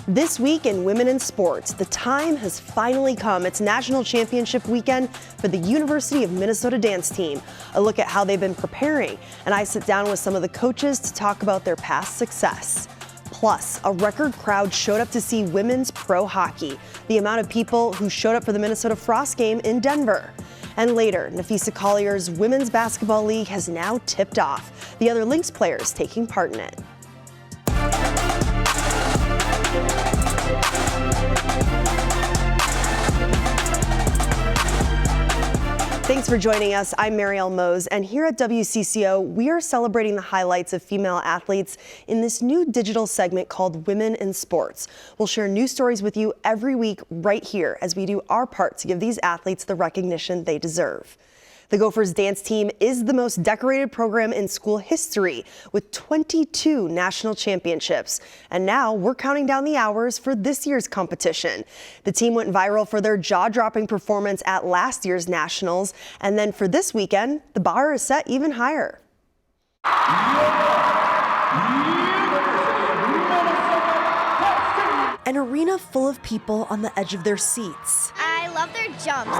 This week in Women in Sports, the time has finally come. It's National Championship weekend for the University of Minnesota dance team. A look at how they've been preparing, and I sit down with some of the coaches to talk about their past success. Plus, a record crowd showed up to see women's pro hockey, the amount of people who showed up for the Minnesota Frost game in Denver. And later, Napheesa Collier's Women's Basketball League has now tipped off, the other Lynx players taking part in it. Thanks for joining us. I'm Marielle Mohs, and here at WCCO, we are celebrating the highlights of female athletes in this new digital segment called Women in Sports. We'll share news stories with you every week right here as we do our part to give these athletes the recognition they deserve. The Gophers dance team is the most decorated program in school history with 22 national championships. And now we're counting down the hours for this year's competition. The team went viral for their jaw-dropping performance at last year's nationals. And then for this weekend, the bar is set even higher. An arena full of people on the edge of their seats. I love their jumps.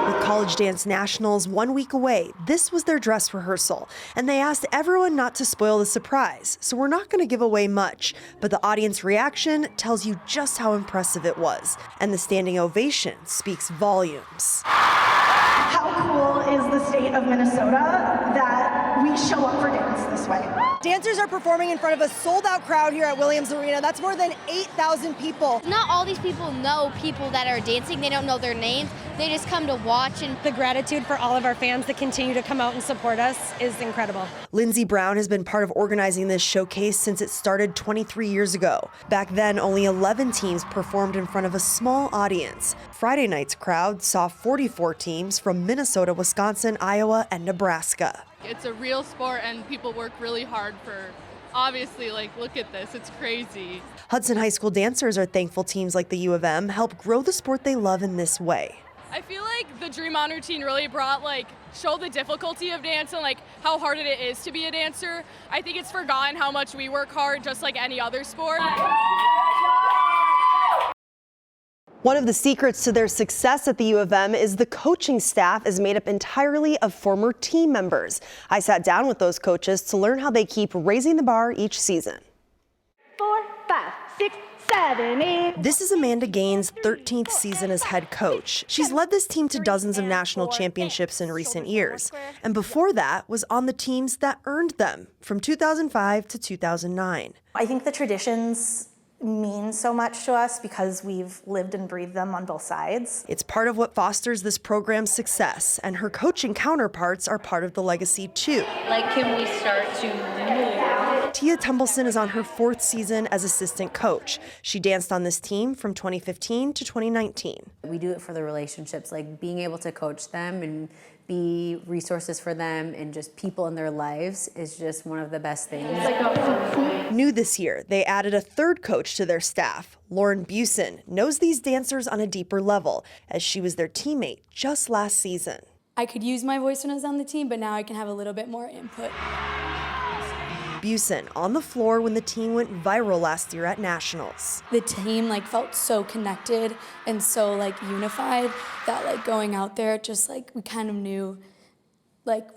With College Dance Nationals 1 week away, this was their dress rehearsal, and they asked everyone not to spoil the surprise, so we're not going to give away much, but the audience reaction tells you just how impressive it was, and the standing ovation speaks volumes. How cool is the state of Minnesota that we show up for dance this way? Dancers are performing in front of a sold-out crowd here at Williams Arena. That's more than 8,000 people. Not all these people know people that are dancing. They don't know their names. They just come to watch. And the gratitude for all of our fans that continue to come out and support us is incredible. Lindsey Brown has been part of organizing this showcase since it started 23 years ago. Back then, only 11 teams performed in front of a small audience. Friday night's crowd saw 44 teams from Minnesota, Wisconsin, Iowa, and Nebraska. It's a real sport and people work really hard for, obviously, look at this, it's crazy. Hudson High School dancers are thankful teams like the U of M help grow the sport they love in this way. I feel like the Dream On routine really brought, show the difficulty of dance and how hard it is to be a dancer. I think it's forgotten how much we work hard just like any other sport. One of the secrets to their success at the U of M is the coaching staff is made up entirely of former team members. I sat down with those coaches to learn how they keep raising the bar each season. 4, 5, 6, 7, 8. This is Amanda Gaines' 13th season as head coach. She's led this team to dozens of national championships in recent years. And before that was on the teams that earned them from 2005 to 2009. I think the traditions mean so much to us because we've lived and breathed them on both sides. It's part of what fosters this program's success, and her coaching counterparts are part of the legacy too. Can we start to move? Tia Tumbleson is on her 4th season as assistant coach. She danced on this team from 2015 to 2019. We do it for the relationships, being able to coach them and be resources for them and just people in their lives is just one of the best things. New this year, they added a 3rd coach to their staff. Lauren Busen knows these dancers on a deeper level, as she was their teammate just last season. I could use my voice when I was on the team, but now I can have a little bit more input. Busen on the floor when the team went viral last year at Nationals. The team felt so connected and so unified that going out there just we kind of knew,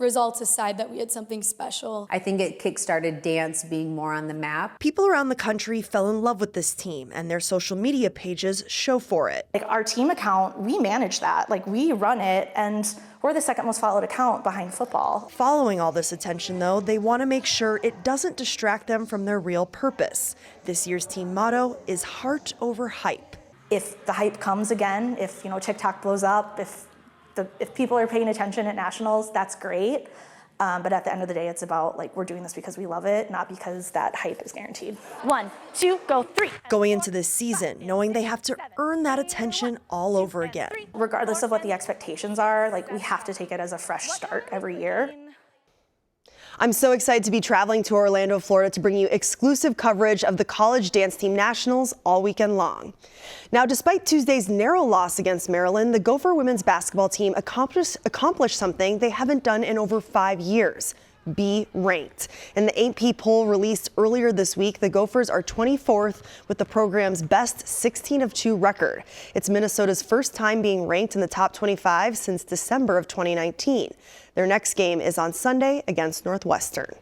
results aside, that we had something special. I think it kickstarted dance being more on the map. People around the country fell in love with this team, and their social media pages show for it. Our team account, we manage that. We run it, and we're the 2nd most followed account behind football. Following all this attention, though, they want to make sure it doesn't distract them from their real purpose. This year's team motto is heart over hype. If the hype comes again, if TikTok blows up, if people are paying attention at nationals, that's great. But at the end of the day, it's about we're doing this because we love it, not because that hype is guaranteed. 1, 2, go 3. Going into this season, knowing they have to earn that attention all over again. Regardless of what the expectations are, we have to take it as a fresh start every year. I'm so excited to be traveling to Orlando, Florida to bring you exclusive coverage of the College Dance Team Nationals all weekend long. Now, despite Tuesday's narrow loss against Maryland, the Gopher women's basketball team accomplished something they haven't done in over 5 years. be ranked. In the AP poll released earlier this week, the Gophers are 24th with the program's best 16 of 2 record. It's Minnesota's first time being ranked in the top 25 since December of 2019. Their next game is on Sunday against Northwestern.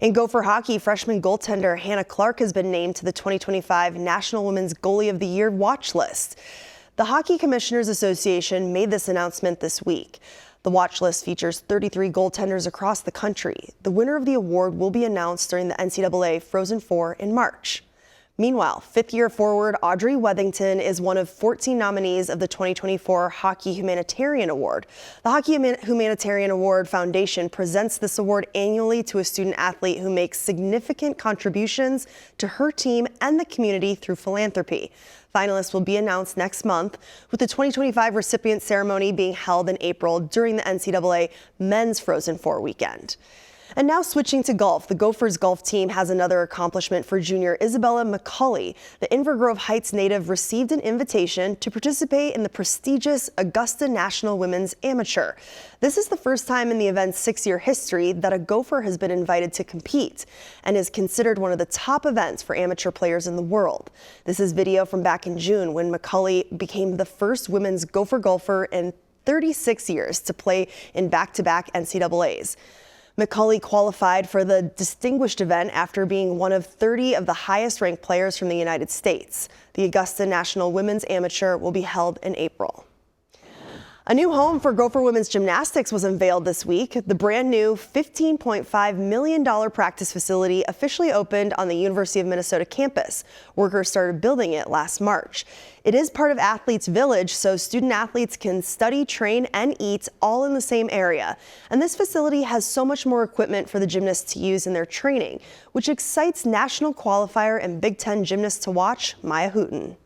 In Gopher hockey, freshman goaltender Hannah Clark has been named to the 2025 National Women's Goalie of the Year watch list. The Hockey Commissioners Association made this announcement this week. The watch list features 33 goaltenders across the country. The winner of the award will be announced during the NCAA Frozen Four in March. Meanwhile, fifth-year forward Audrey Wethington is one of 14 nominees of the 2024 Hockey Humanitarian Award. The Hockey Humanitarian Award Foundation presents this award annually to a student athlete who makes significant contributions to her team and the community through philanthropy. Finalists will be announced next month, with the 2025 recipient ceremony being held in April during the NCAA Men's Frozen Four weekend. And now switching to golf, the Gophers golf team has another accomplishment for junior Isabella McCauley. The Inver Grove Heights native received an invitation to participate in the prestigious Augusta National Women's Amateur. This is the first time in the event's 6-year history that a Gopher has been invited to compete and is considered one of the top events for amateur players in the world. This is video from back in June when McCauley became the first women's Gopher golfer in 36 years to play in back-to-back NCAAs. McCauley qualified for the distinguished event after being one of 30 of the highest-ranked players from the United States. The Augusta National Women's Amateur will be held in April. A new home for Gopher women's gymnastics was unveiled this week. The brand new $15.5 million practice facility officially opened on the University of Minnesota campus. Workers started building it last March. It is part of Athletes Village, so student athletes can study, train, and eat all in the same area. And this facility has so much more equipment for the gymnasts to use in their training, which excites national qualifier and Big Ten gymnasts to watch, Maya Hooten.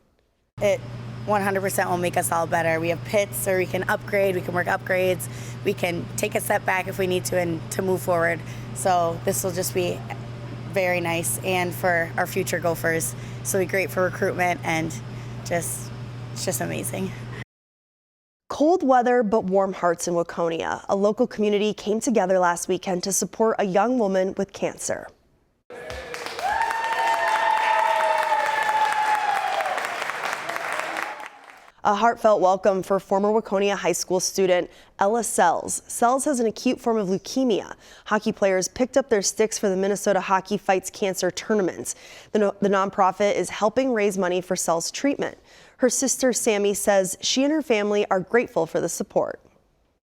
It 100% will make us all better. We have pits where we can upgrade, we can work upgrades, we can take a step back if we need to and to move forward. So this will just be very nice and for our future Gophers. So it'll be great for recruitment and it's just amazing. Cold weather but warm hearts in Waconia. A local community came together last weekend to support a young woman with cancer. A heartfelt welcome for former Waconia High School student Ella Sells. Sells has an acute form of leukemia. Hockey players picked up their sticks for the Minnesota Hockey Fights Cancer Tournament. The nonprofit is helping raise money for Sells' treatment. Her sister Sammy says she and her family are grateful for the support.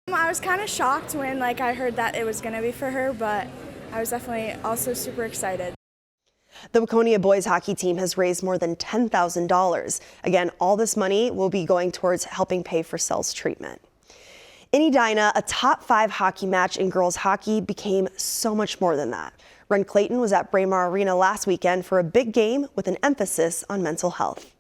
I was kind of shocked when I heard that it was going to be for her, but I was definitely also super excited. The Waconia boys hockey team has raised more than $10,000. Again, all this money will be going towards helping pay for Sells' treatment. In Edina, a top 5 hockey match in girls hockey became so much more than that. Ren Clayton was at Breanna Arena last weekend for a big game with an emphasis on mental health.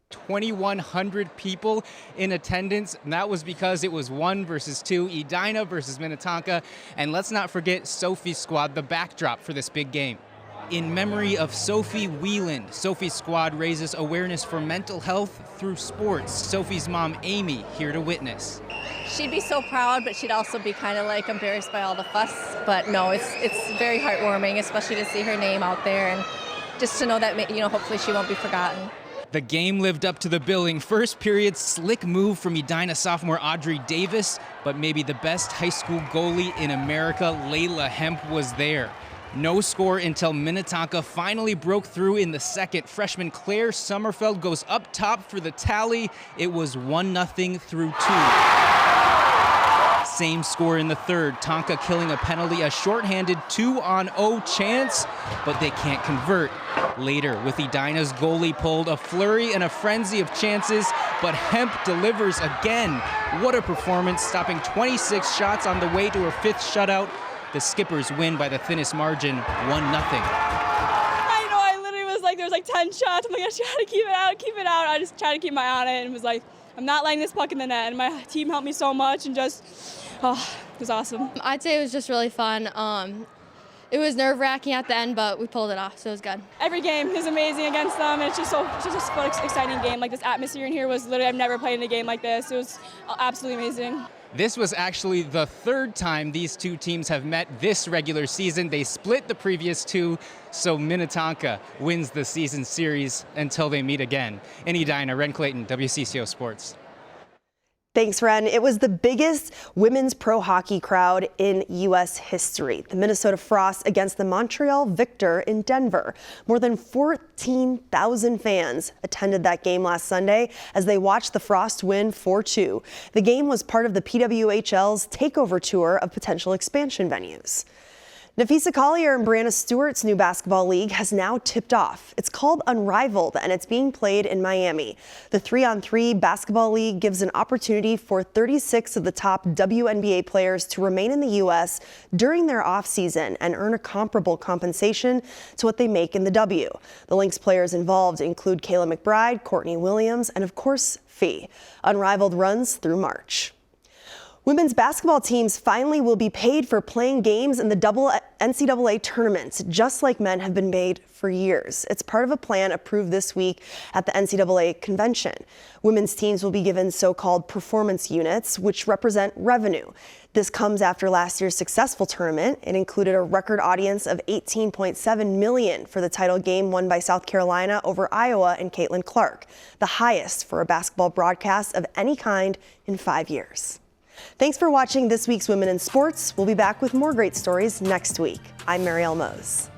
2,100 people in attendance, and that was because it was 1 versus 2, Edina versus Minnetonka, and let's not forget Sophie's squad, the backdrop for this big game. In memory of Sophie Wieland, Sophie's squad raises awareness for mental health through sports. Sophie's mom, Amy, here to witness. She'd be so proud, but she'd also be kind of embarrassed by all the fuss. But no, it's very heartwarming, especially to see her name out there and just to know that, hopefully she won't be forgotten. The game lived up to the billing. First period, slick move from Edina sophomore Audrey Davis, but maybe the best high school goalie in America, Layla Hemp, was there. No score until Minnetonka finally broke through in the second. Freshman Claire Sommerfeld goes up top for the tally. It was 1-0 through 2. Same score in the third. Tonka killing a penalty, a shorthanded 2-on-0 chance, but they can't convert. Later, with Edina's goalie pulled, a flurry and a frenzy of chances, but Hemp delivers again. What a performance, stopping 26 shots on the way to her 5th shutout. The Skippers win by the thinnest margin, 1-0. I literally was there was 10 shots. I'm I try to keep it out. I just tried to keep my eye on it and was I'm not letting this puck in the net. And my team helped me so much and it was awesome. I'd say it was just really fun. It was nerve-wracking at the end, but we pulled it off, so it was good. Every game is amazing against them, and it's just an exciting game. Like, this atmosphere in here was literally, I've never played in a game like this. It was absolutely amazing. This was actually the third time these two teams have met this regular season. They split the previous two, so Minnetonka wins the season series until they meet again. In Edina, Ren Clayton, WCCO Sports. Thanks, Ren. It was the biggest women's pro hockey crowd in U.S. history. The Minnesota Frost against the Montreal Victor in Denver. More than 14,000 fans attended that game last Sunday as they watched the Frost win 4-2. The game was part of the PWHL's takeover tour of potential expansion venues. Napheesa Collier and Breanna Stewart's new basketball league has now tipped off. It's called Unrivaled, and it's being played in Miami. The 3-on-3 basketball league gives an opportunity for 36 of the top WNBA players to remain in the U.S. during their off-season and earn a comparable compensation to what they make in the W. The Lynx players involved include Kayla McBride, Courtney Williams, and of course, Fee. Unrivaled runs through March. Women's basketball teams finally will be paid for playing games in the NCAA tournaments, just like men have been paid for years. It's part of a plan approved this week at the NCAA convention. Women's teams will be given so-called performance units, which represent revenue. This comes after last year's successful tournament. It included a record audience of 18.7 million for the title game won by South Carolina over Iowa and Caitlin Clark, the highest for a basketball broadcast of any kind in 5 years. Thanks for watching this week's Women in Sports. We'll be back with more great stories next week. I'm Marielle Mohs.